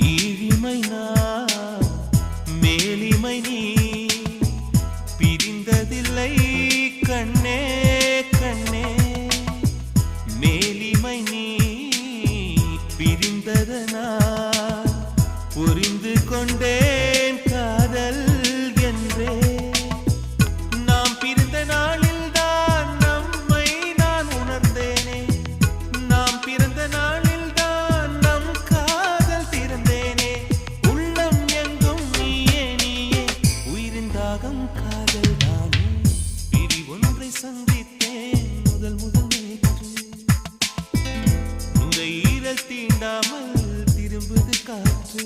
ஈழிமை நான் மேலிமை நீ பிரிந்ததில்லை கண்ணே கண்ணே மேலிமை நீ பிரிந்ததனால் புரிந்து கொண்டேன் காதல் என்றே நாம் பிரிந்த நாளில் தான் நம்மை நான் உணர்ந்தேனே நாம் பிறந்த நாளில் தான் நம் காதல் திறந்தேனே உள்ளம் எங்கும் நீயே நீயே உயிரின் தாகம் காதல் தானே பிரி ஒன்றை சந்தித்தேன் முதல் முதல் நேற்று நுரையீரல் தீண்டாமல் திரும்புது காற்று